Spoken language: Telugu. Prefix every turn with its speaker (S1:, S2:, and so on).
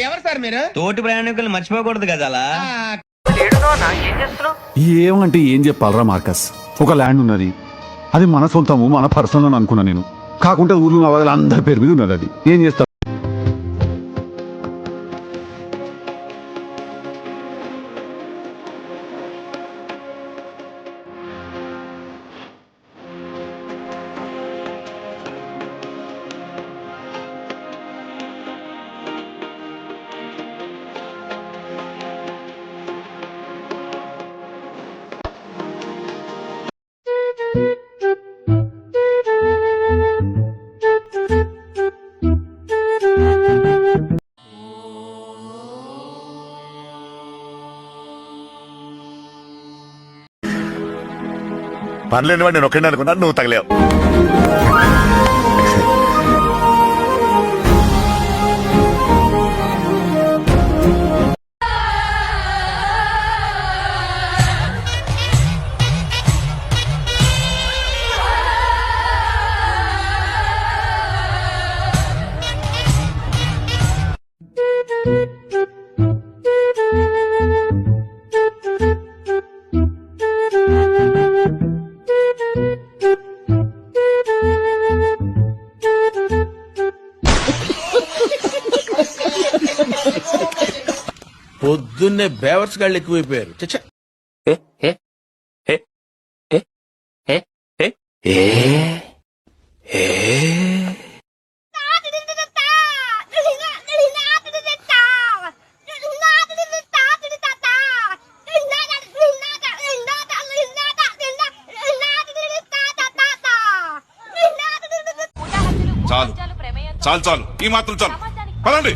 S1: ఎవరు సార్ మీరు?
S2: తోటి ప్రయాణికులు మర్చిపోకూడదు కదా అలా.
S3: ఏమంటే ఏం చెప్పాలరా మార్కస్, ఒక ల్యాండ్ ఉన్నది, అది మన సొంతము, మన పర్సనల్ అని అనుకున్నా నేను. కాకుంటే ఊర్లో నవాళ్ళు అందరి పేరు మీద ఉన్నది, అది ఏం చేస్తా.
S4: పనిలేని వాడు నేను ఒక్కడే అనుకున్నాను, నువ్వు తగలేవు.
S1: పొద్దున్నే బేవర్స్ గాళ్ళు ఎక్కువైపోయారు. చచ్చా
S4: చాలు చాలు చాలు, ఈ మాత్రం చాలు, పదండి.